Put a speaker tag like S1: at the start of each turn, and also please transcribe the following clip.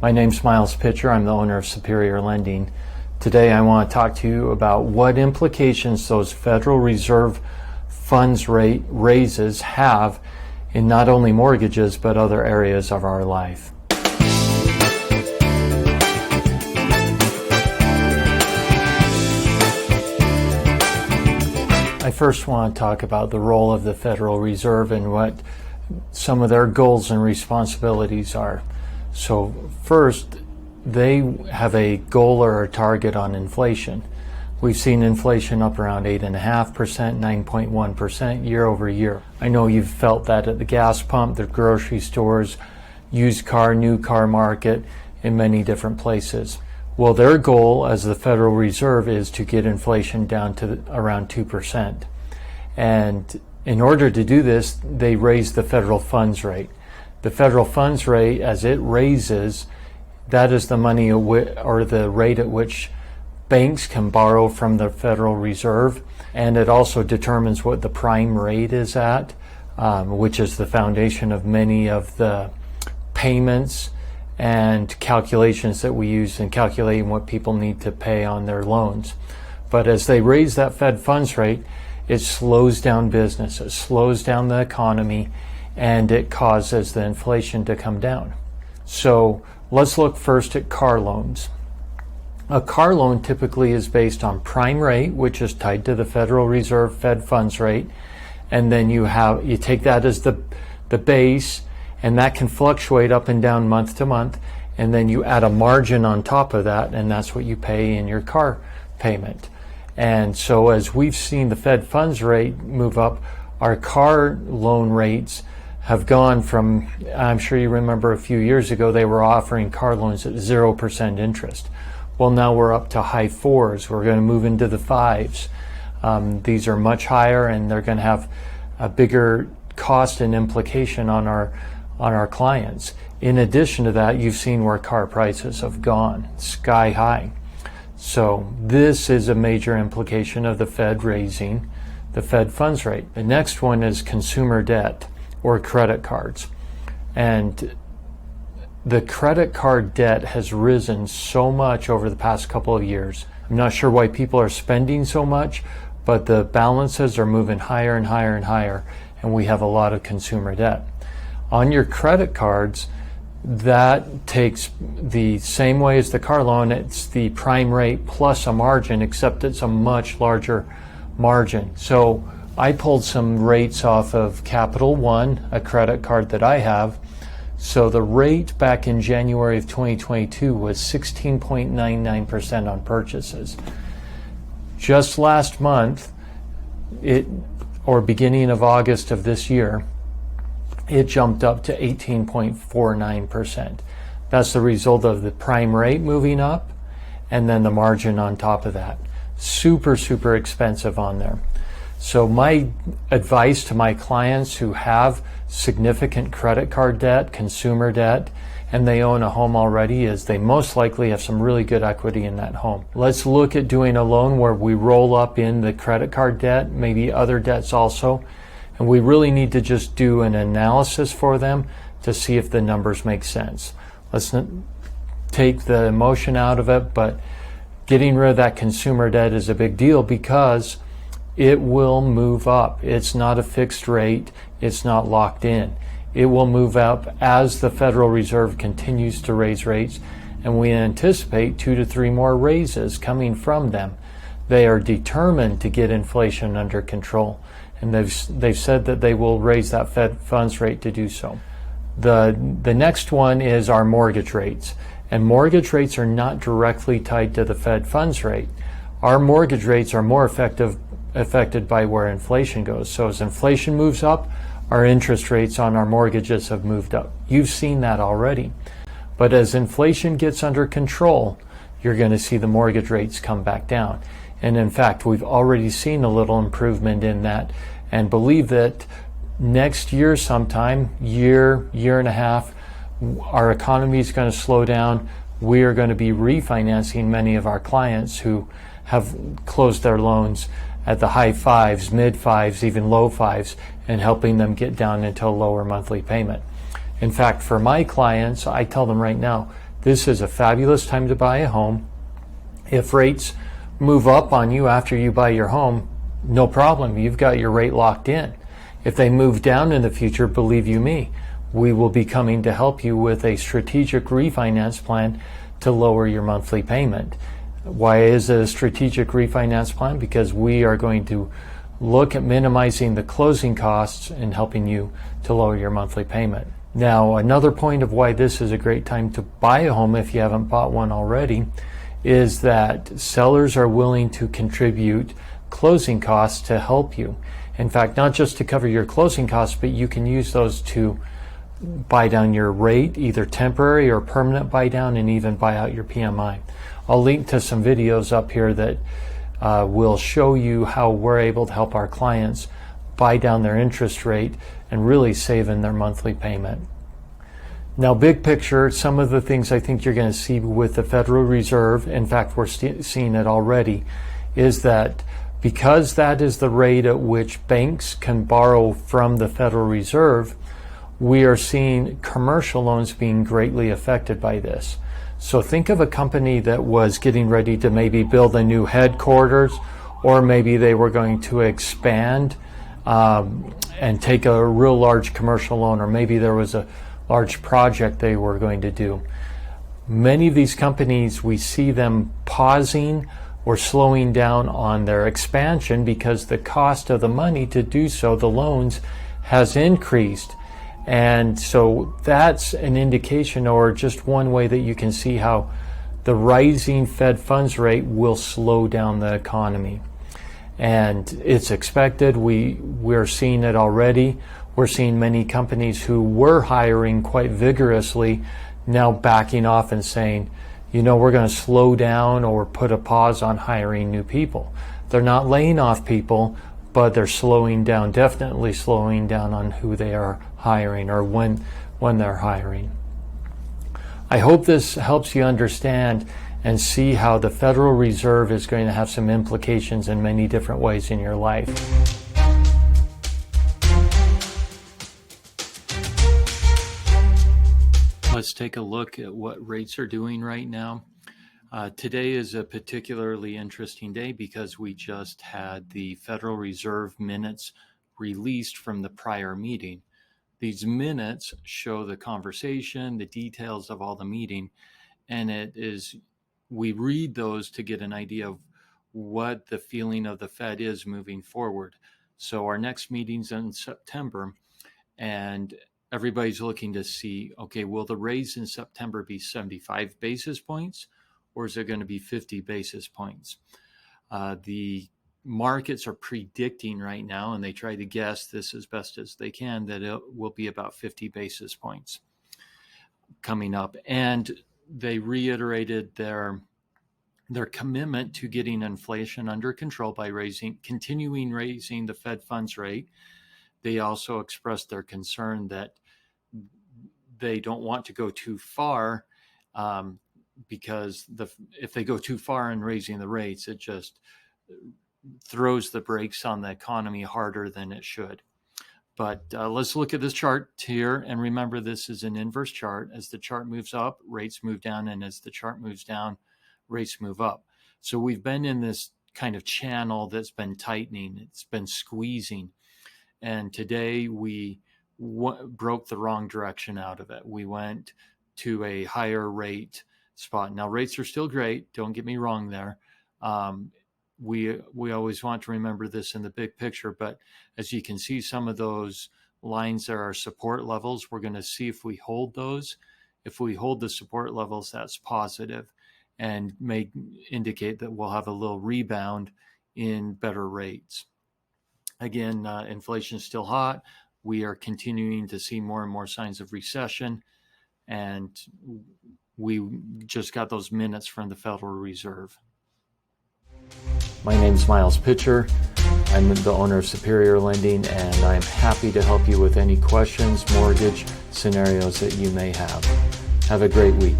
S1: My name's Miles Pitcher. I'm the owner of Superior Lending. Today I want to talk to you about what implications those Federal Reserve funds rate raises have in not only mortgages but other areas of our life. I first want to talk about the role of the Federal Reserve and what some of their goals and responsibilities are. So first, they have a goal or a target on inflation. We've seen inflation up around 8.5%, 9.1% year over year. I know you've felt that at the gas pump, the grocery stores, used car, new car market, in many different places. Well, their goal as the Federal Reserve is to get inflation down to around 2%. And in order to do this, they raise the federal funds rate. The federal funds rate, as it raises, that is the money or the rate at which banks can borrow from the Federal Reserve, and it also determines what the prime rate is at, which is the foundation of many of the payments and calculations that we use in calculating what people need to pay on their loans. But as they raise that Fed funds rate, it slows down business, it slows down the economy, and it causes the inflation to come down. So let's look first at car loans. A car loan typically is based on prime rate, which is tied to the Federal Reserve Fed funds rate, and then you take that as the base, and that can fluctuate up and down month to month, and then you add a margin on top of that, and that's what you pay in your car payment. And so as we've seen the Fed funds rate move up, our car loan rates have gone from, I'm sure you remember a few years ago, they were offering car loans at 0% interest. Well, now we're up to high 4s. We're going to move into the 5s. These are much higher, and they're going to have a bigger cost and implication on our clients. In addition to that, you've seen where car prices have gone sky high. So this is a major implication of the Fed raising the Fed funds rate. The next one is consumer debt or credit cards. And the credit card debt has risen so much over the past couple of years. I'm not sure why people are spending so much, but the balances are moving higher and higher and higher, and we have a lot of consumer debt. On your credit cards, that takes the same way as the car loan. It's the prime rate plus a margin, except it's a much larger margin. So I pulled some rates off of Capital One, a credit card that I have. So the rate back in January of 2022 was 16.99% on purchases. Just last month, or beginning of August of this year, it jumped up to 18.49%. That's the result of the prime rate moving up and then the margin on top of that. Super, super expensive on there. So my advice to my clients who have significant credit card debt, consumer debt, and they own a home already is they most likely have some really good equity in that home. Let's look at doing a loan where we roll up in the credit card debt, maybe other debts also, and we really need to just do an analysis for them to see if the numbers make sense. Let's not take the emotion out of it, but getting rid of that consumer debt is a big deal because it will move up. It's not a fixed rate. It's not locked in. It will move up as the Federal Reserve continues to raise rates, and we anticipate 2 to 3 more raises coming from them. They are determined to get inflation under control, and they've said that they will raise that Fed funds rate to do so. The next one is our mortgage rates, and mortgage rates are not directly tied to the Fed funds rate. Our mortgage rates are more affected by where inflation goes. So as inflation moves up, our interest rates on our mortgages have moved up. You've seen that already. But as inflation gets under control, you're going to see the mortgage rates come back down. And in fact, we've already seen a little improvement in that, and believe that next year sometime, year and a half, our economy is going to slow down. We are going to be refinancing many of our clients who have closed their loans at the high 5s, mid 5s, even low 5s, and helping them get down into a lower monthly payment. In fact, for my clients, I tell them right now, This is a fabulous time to buy a home. If rates move up on you after you buy your home, no problem. You've got your rate locked in. If they move down in the future, believe you me, we will be coming to help you with a strategic refinance plan to lower your monthly payment. Why is it a strategic refinance plan? Because we are going to look at minimizing the closing costs and helping you to lower your monthly payment. Now, another point of why this is a great time to buy a home if you haven't bought one already is that sellers are willing to contribute closing costs to help you. In fact, not just to cover your closing costs, but you can use those to buy down your rate, either temporary or permanent buy down, and even buy out your PMI. I'll link to some videos up here that will show you how we're able to help our clients buy down their interest rate and really save in their monthly payment. Now, big picture, some of the things I think you're going to see with the Federal Reserve, in fact, we're seeing it already, is that because that is the rate at which banks can borrow from the Federal Reserve, we are seeing commercial loans being greatly affected by this. So think of a company that was getting ready to maybe build a new headquarters, or maybe they were going to expand and take a real large commercial loan, or maybe there was a large project they were going to do. Many of these companies, we see them pausing or slowing down on their expansion because the cost of the money to do so, the loans, has increased. And so that's an indication, or just one way that you can see how the rising Fed funds rate will slow down the economy. And it's expected. We're seeing it already. We're seeing many companies who were hiring quite vigorously now backing off and saying, you know, we're going to slow down or put a pause on hiring new people. They're not laying off people, but they're slowing down, definitely slowing down on who they are hiring or when they're hiring. I hope this helps you understand and see how the Federal Reserve is going to have some implications in many different ways in your life. Let's take a look at what rates are doing right now. Today is a particularly interesting day because we just had the Federal Reserve minutes released from the prior meeting. These minutes show the conversation, the details of all the meeting, and we read those to get an idea of what the feeling of the Fed is moving forward. So our next meeting's in September, and everybody's looking to see, okay, will the raise in September be 75 basis points, or is it going to be 50 basis points? The markets are predicting right now, and they try to guess this as best as they can, that it will be about 50 basis points coming up. And they reiterated their commitment to getting inflation under control by continuing raising the Fed funds rate. They also expressed their concern that they don't want to go too far because if they go too far in raising the rates, it just throws the brakes on the economy harder than it should. But let's look at this chart here, and remember this is an inverse chart. As the chart moves up, rates move down, and as the chart moves down, rates move up. So we've been in this kind of channel that's been tightening, it's been squeezing. And today we broke the wrong direction out of it. We went to a higher rate spot. Now, rates are still great. Don't get me wrong there. We always want to remember this in the big picture. But as you can see, some of those lines there are support levels. We're going to see if we hold those. If we hold the support levels, that's positive and may indicate that we'll have a little rebound in better rates. Again, inflation is still hot. We are continuing to see more and more signs of recession. And we just got those minutes from the Federal Reserve. My name is Miles Pitcher. I'm the owner of Superior Lending, and I'm happy to help you with any questions, mortgage scenarios that you may have. Have a great week.